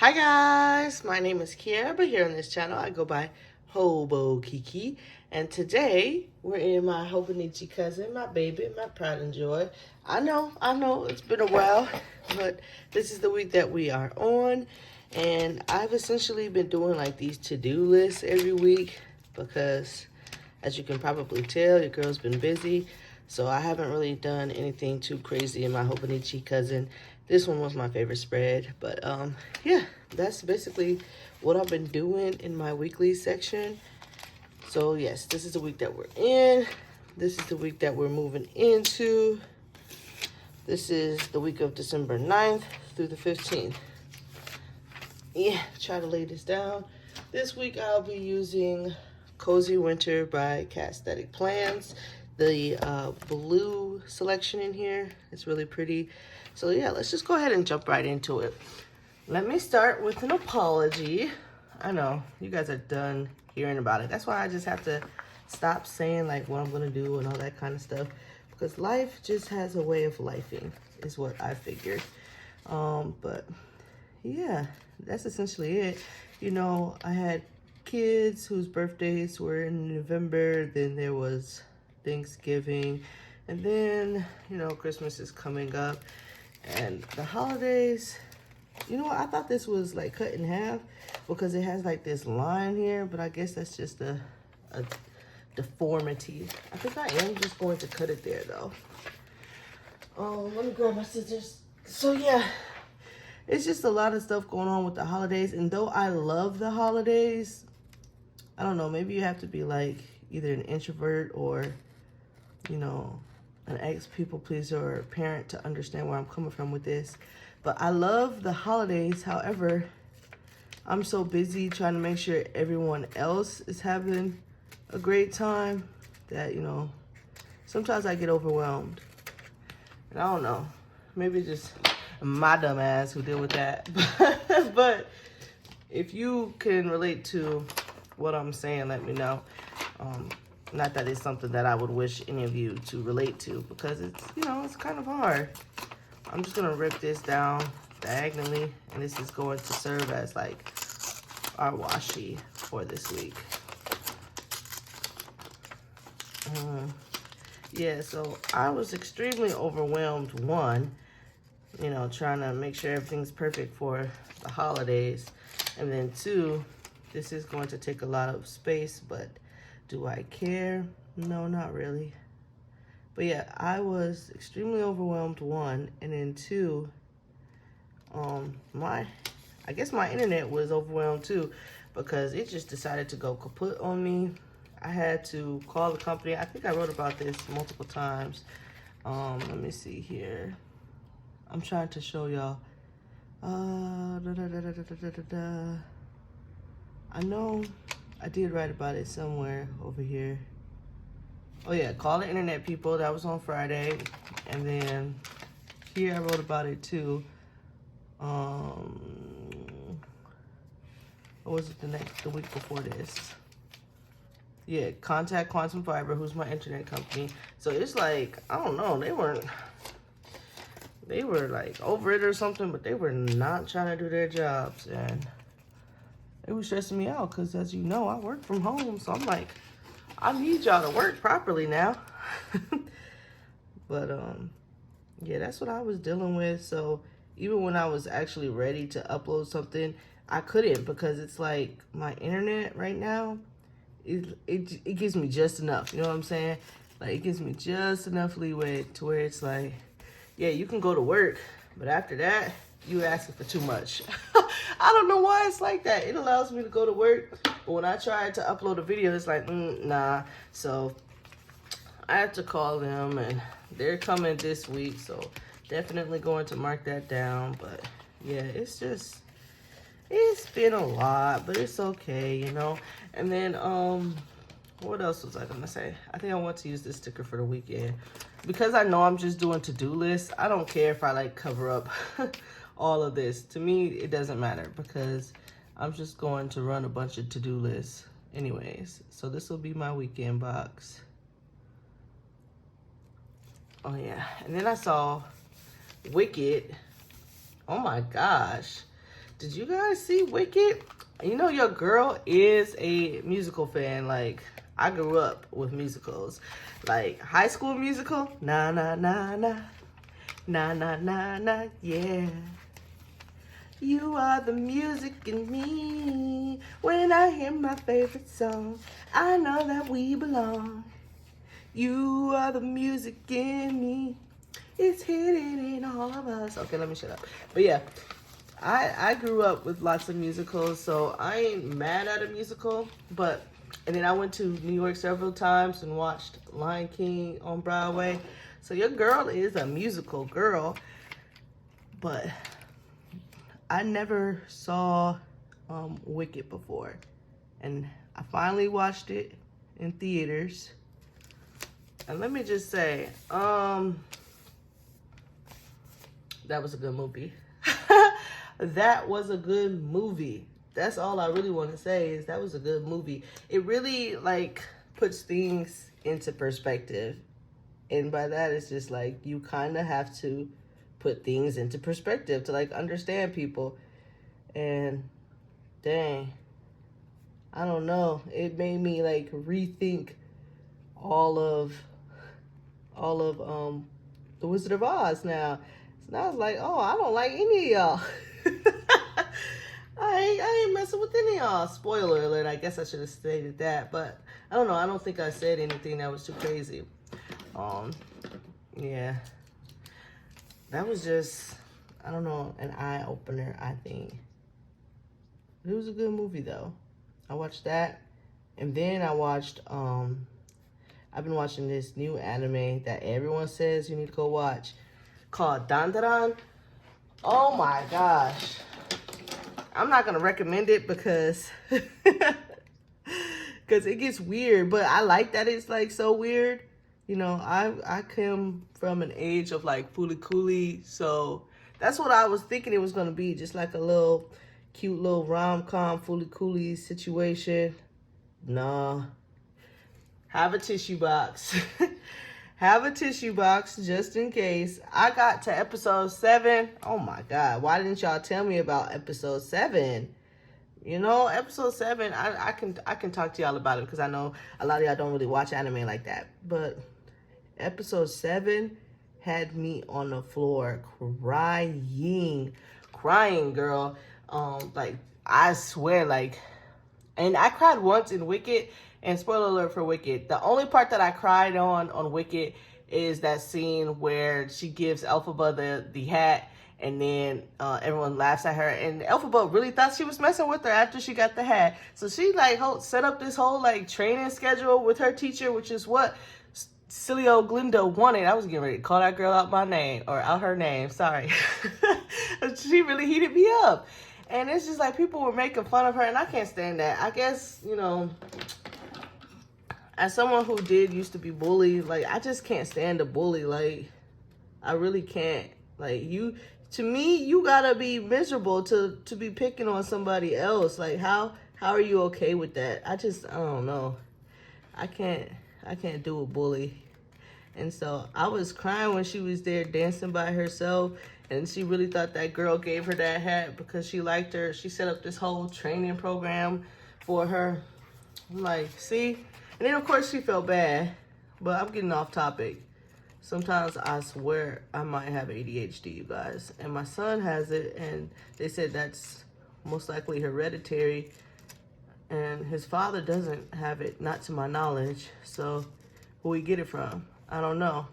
Hi guys, my name is Kiara, but here on this channel I go by Hobokiki, and today we're in my Hobonichi cousin, my baby, my pride and joy. I know, it's been a while, but this is the week that we are on, and I've essentially been doing like these to-do lists every week because, as you can probably tell, your girl's been busy, so I haven't really done anything too crazy in my Hobonichi cousin. This one was my favorite spread, but yeah, that's basically what I've been doing in my weekly section. So yes, this is the week that we're in. This is the week that we're moving into. This is the week of December 9th through the 15th. Yeah, try to lay this down. This week I'll be using Cozy Winter by Castatic Plans. The blue selection in here, it's really pretty. So yeah, let's just go ahead and jump right into it. Let me start with an apology. I know, you guys are done hearing about it. That's why I just have to stop saying like what I'm gonna do and all that kind of stuff. Because life just has a way of lifing, is what I figured. But yeah, that's essentially it. You know, I had kids whose birthdays were in November, then there was Thanksgiving, and then, you know, Christmas is coming up, and the holidays, you know what, I thought this was like cut in half because it has like this line here, but I guess that's just a deformity. I think I am just going to cut it there though. Let me grab my scissors. So yeah, it's just a lot of stuff going on with the holidays, and though I love the holidays, I don't know, maybe you have to be like either an introvert or, you know, an ex-people pleaser or a parent to understand where I'm coming from with this. But I love the holidays. However, I'm so busy trying to make sure everyone else is having a great time that, you know, sometimes I get overwhelmed. And I don't know, maybe just my dumb ass who deal with that. But if you can relate to what I'm saying, let me know. Not that it's something that I would wish any of you to relate to, because it's, you know, it's kind of hard. I'm just gonna rip this down diagonally, and this is going to serve as like our washi for this week. Yeah, so I was extremely overwhelmed, one, you know, trying to make sure everything's perfect for the holidays, and then two, this is going to take a lot of space, but do I care? No, not really. But yeah, I was extremely overwhelmed, one, and then two, I guess my internet was overwhelmed too, because it just decided to go kaput on me. I had to call the company. I think I wrote about this multiple times. Let me see here. I'm trying to show y'all. I know I did write about it somewhere over here. Oh yeah, call the internet people. That was on Friday. And then here I wrote about it too. Or was it the week before this? Yeah, contact Quantum Fiber, who's my internet company. So it's like, I don't know, they were like over it or something, but they were not trying to do their jobs, and it was stressing me out because, as you know, I work from home, so I'm like, I need y'all to work properly now. But yeah, that's what I was dealing with. So even when I was actually ready to upload something, I couldn't, because it's like my internet right now, it gives me just enough, you know what I'm saying? Like, it gives me just enough leeway to where it's like, yeah, you can go to work, but after that, you asking for too much. I don't know why it's like that. It allows me to go to work, but when I try to upload a video, it's like, nah. So I have to call them, and they're coming this week, so definitely going to mark that down. But yeah, it's been a lot, but it's okay, you know. And then what else was I gonna say? I think I want to use this sticker for the weekend, because I know I'm just doing to-do lists. I don't care if I like cover up all of this. To me, it doesn't matter, because I'm just going to run a bunch of to-do lists anyways. So this will be my weekend box. Oh yeah, and then I saw Wicked. Oh my gosh. did you guys see Wicked? You know your girl is a musical fan. Like, I grew up with musicals. Like, High School Musical, na na na na, na na na na, yeah. You are the music in me. When I hear my favorite song, I know that we belong. You are the music in me. It's hidden in all of us. Okay, let me shut up. But yeah, I grew up with lots of musicals, so I ain't mad at a musical. And then I went to New York several times and watched Lion King on Broadway. So your girl is a musical girl, but I never saw Wicked before. And I finally watched it in theaters. And let me just say, that was a good movie. That was a good movie. That's all I really want to say is that was a good movie. It really, like, puts things into perspective. And by that, it's just, like, you kind of have to put things into perspective to, like, understand people. And, dang, I don't know. It made me, like, rethink all of The Wizard of Oz now. So now I was like, oh, I don't like any of y'all. I ain't messing with any of y'all. Spoiler alert, I guess I should have stated that, but I don't know. I don't think I said anything that was too crazy. Yeah. That was just, I don't know, an eye-opener, I think. It was a good movie, though. I watched that, and then I watched, I've been watching this new anime that everyone says you need to go watch called Dandadan. Oh my gosh. I'm not going to recommend it because it gets weird, but I like that it's like so weird. You know, I come from an age of like Fooly Cooly, so that's what I was thinking it was going to be, just like a little cute little rom-com Fooly Cooly situation. Nah. Have a tissue box. Have a tissue box just in case. I got to episode 7. Oh my God. Why didn't y'all tell me about episode 7? You know, episode 7, I can talk to y'all about it because I know a lot of y'all don't really watch anime like that. But episode 7 had me on the floor crying, girl. Like, I swear, like, and I cried once in Wicked. And spoiler alert for Wicked, the only part that I cried on Wicked is that scene where she gives Elphaba the hat, and then everyone laughs at her. And Elphaba really thought she was messing with her after she got the hat. So she like set up this whole like training schedule with her teacher, which is what Cilio Glindo wanted. I was getting ready to call that girl out my name, or out her name, sorry. She really heated me up. And it's just like people were making fun of her, and I can't stand that. I guess, you know, as someone who did used to be bullied, like, I just can't stand a bully. Like, I really can't. Like, to me, you gotta be miserable to be picking on somebody else. Like, how are you okay with that? I don't know. I can't do a bully. And so I was crying when she was there dancing by herself, and she really thought that girl gave her that hat because she liked her. She set up this whole training program for her. I'm like, see? And then, of course, she felt bad, but I'm getting off topic. Sometimes I swear I might have ADHD, you guys. And my son has it, and they said that's most likely hereditary. And his father doesn't have it, not to my knowledge. So who we get it from? I don't know.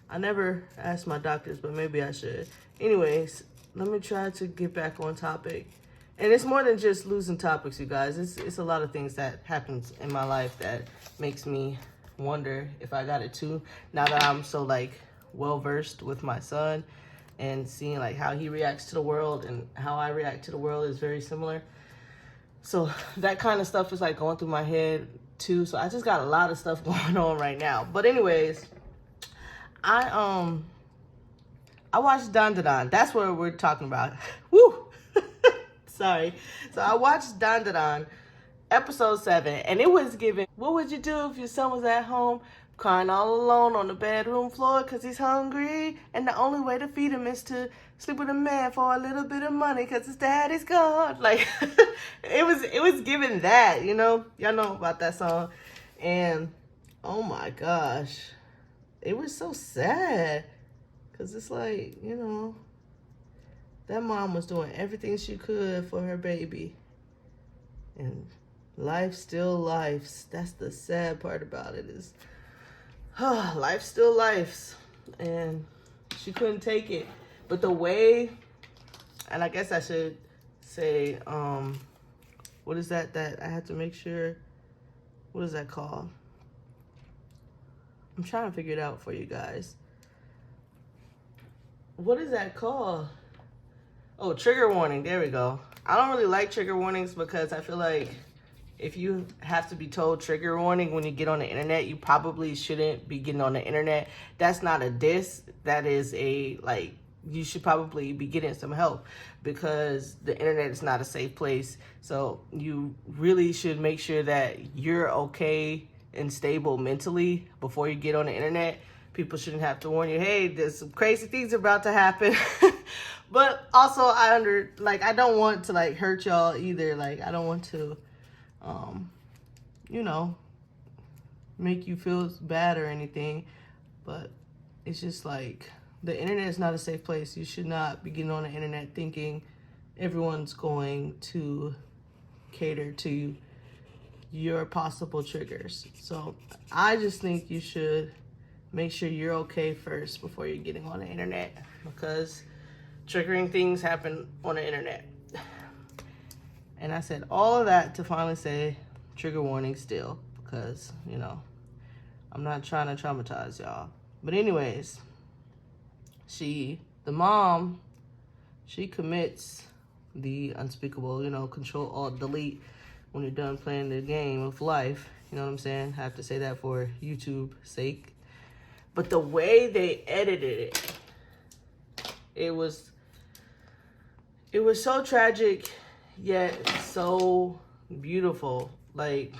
I never asked my doctors, but maybe I should. Anyways, let me try to get back on topic. And it's more than just losing topics, you guys. It's a lot of things that happens in my life that makes me wonder if I got it too. Now that I'm so like well-versed with my son and seeing like how he reacts to the world and how I react to the world is very similar. So that kind of stuff is like going through my head too. So I just got a lot of stuff going on right now. But anyways, I watched Dandadan. That's what we're talking about. Woo! Sorry. So I watched Dandadan, episode 7, and it was given, what would you do if your son was at home crying all alone on the bedroom floor because he's hungry, and the only way to feed him is to sleep with a man for a little bit of money because his dad is gone. Like, it was giving that, you know? Y'all know about that song. And, oh my gosh. It was so sad. Because it's like, you know, that mom was doing everything she could for her baby. And life still lives. That's the sad part about it is, life still lives. And she couldn't take it. But the way, and I guess I should say, what is that I have to make sure, what is that called? I'm trying to figure it out for you guys. What is that called? Oh, trigger warning. There we go. I don't really like trigger warnings because I feel like if you have to be told trigger warning when you get on the internet, you probably shouldn't be getting on the internet. That's not a diss. That is a, like, you should probably be getting some help because the internet is not a safe place. So you really should make sure that you're okay and stable mentally before you get on the internet. People shouldn't have to warn you, hey, there's some crazy things about to happen. But also I don't want to like hurt y'all either. Like, I don't want to, you know, make you feel bad or anything. But it's just like, the internet is not a safe place. You should not be getting on the internet thinking everyone's going to cater to your possible triggers. So I just think you should make sure you're okay first before you're getting on the internet, because triggering things happen on the internet. And I said all of that to finally say trigger warning still, because, you know, I'm not trying to traumatize y'all. But anyways, the mom, she commits the unspeakable, you know, Control Alt Delete when you're done playing the game of life. You know what I'm saying? I have to say that for YouTube sake. But the way they edited it, it was so tragic, yet so beautiful. Like,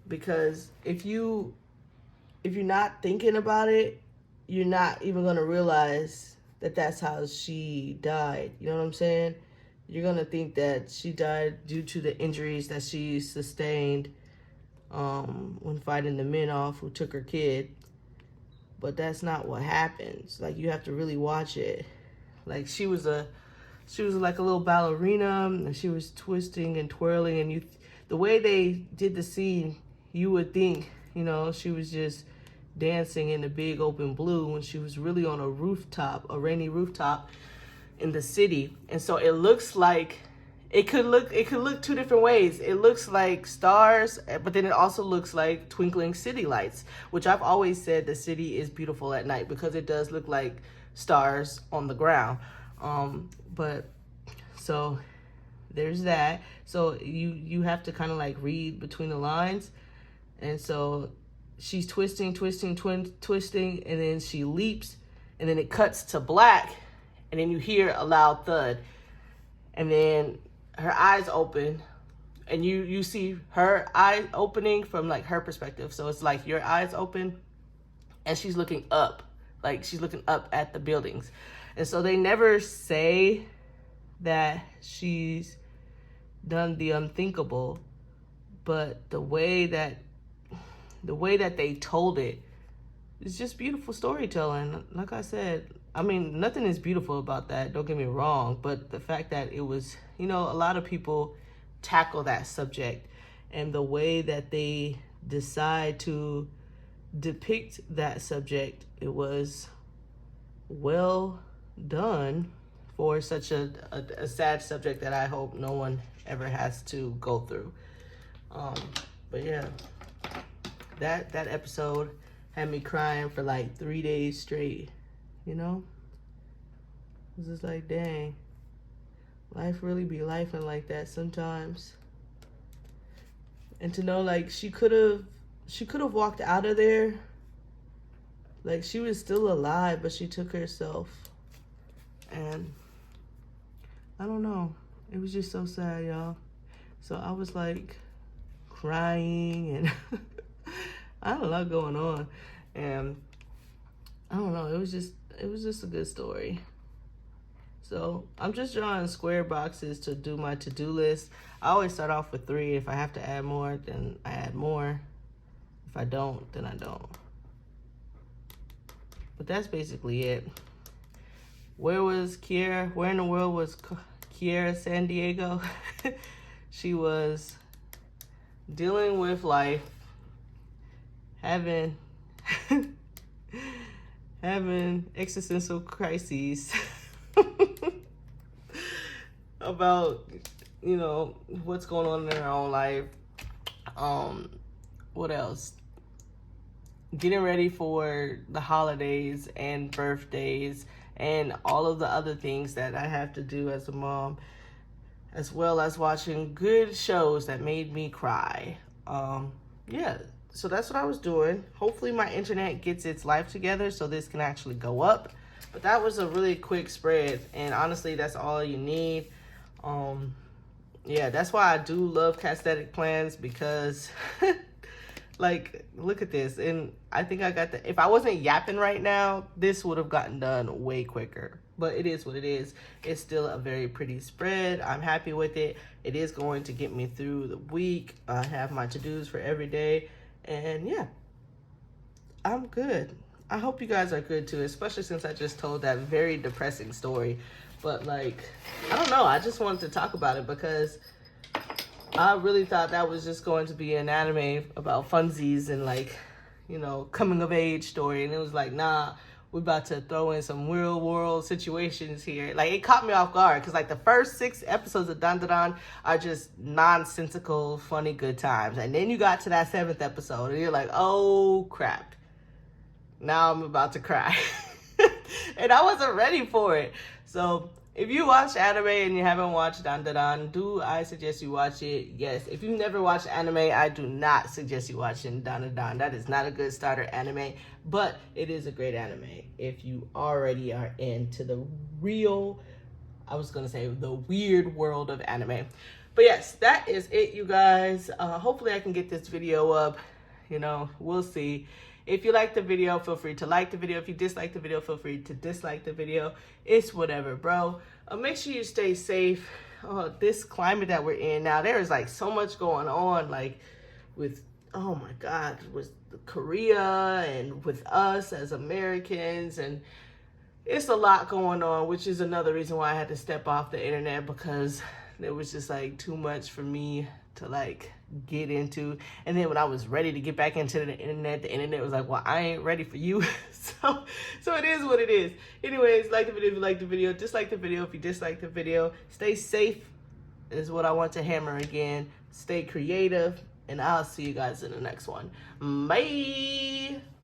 because if you're not thinking about it, you're not even going to realize that that's how she died. You know what I'm saying? You're going to think that she died due to the injuries that she sustained when fighting the men off who took her kid. But that's not what happens. Like, you have to really watch it. Like, she was like a little ballerina, and she was twisting and twirling, and the way they did the scene, you would think, you know, she was just dancing in the big open blue when she was really on a rooftop, a rainy rooftop in the city. And so it looks like it could look two different ways. It looks like stars, but then it also looks like twinkling city lights, which I've always said the city is beautiful at night because it does look like stars on the ground. But so there's that. So you have to kind of like read between the lines. And so she's twisting, and then she leaps, and then it cuts to black, and then you hear a loud thud, and then her eyes open, and you see her eye opening from like her perspective. So it's like your eyes open, and she's looking up, like she's looking up at the buildings. And so they never say that she's done the unthinkable, but the way that they told it is just beautiful storytelling. Like I said, I mean, nothing is beautiful about that, don't get me wrong, but the fact that it was, you know, a lot of people tackle that subject, and the way that they decide to depict that subject, it was well done for such a sad subject that I hope no one ever has to go through. But yeah, that episode had me crying for like 3 days straight, you know? It was just like, dang, life really be lifing like that sometimes. And to know, like, she could have walked out of there, like, she was still alive, but she took herself. And I don't know, it was just so sad, y'all. So I was like crying, and I had a lot going on, and I don't know, it was just a good story. So I'm just drawing square boxes to do my to-do list. I always start off with 3. If I have to add more, then I add more. If I don't, then I don't. But that's basically it. Where was Kiera? Where in the world was Kiera San Diego? She was dealing with life, having existential crises about, you know, what's going on in her own life. What else? Getting ready for the holidays and birthdays and all of the other things that I have to do as a mom, as well as watching good shows that made me cry. Yeah, so that's what I was doing. Hopefully my internet gets its life together so this can actually go up. But that was a really quick spread, and honestly, that's all you need. Yeah, that's why I do love Castatic plans, because like, look at this. And I think I got the, if I wasn't yapping right now, this would have gotten done way quicker. But it is what it is. It's still a very pretty spread. I'm happy with it. It is going to get me through the week. I have my to-dos for every day. And yeah, I'm good. I hope you guys are good too, especially since I just told that very depressing story. But like, I don't know. I just wanted to talk about it because I really thought that was just going to be an anime about funsies and like, you know, coming of age story. And it was like, nah, we're about to throw in some real world situations here. Like, it caught me off guard because like the first 6 episodes of Dan Dan Dan are just nonsensical, funny, good times. And then you got to that 7th episode and you're like, oh crap. Now I'm about to cry. And I wasn't ready for it. So if you watch anime and you haven't watched Dan Dan Dan, do I suggest you watch it? Yes. If you've never watched anime, I do not suggest you watching Dan Dan Dan. That is not a good starter anime, but it is a great anime if you already are into the real, I was going to say the weird world of anime. But yes, that is it, you guys. Hopefully I can get this video up. You know, we'll see. If you like the video, feel free to like the video. If you dislike the video, feel free to dislike the video. It's whatever, bro. Make sure you stay safe. This climate that we're in now, there is like so much going on, like with, oh my God, with Korea and with us as Americans. And it's a lot going on, which is another reason why I had to step off the internet, because there was just like too much for me to like get into. And then when I was ready to get back into the internet was like, well, I ain't ready for you. so it is what it is. Anyways, like the video if you like the video, dislike the video if you dislike the video. Stay safe is what I want to hammer again. Stay creative, and I'll see you guys in the next one. Bye.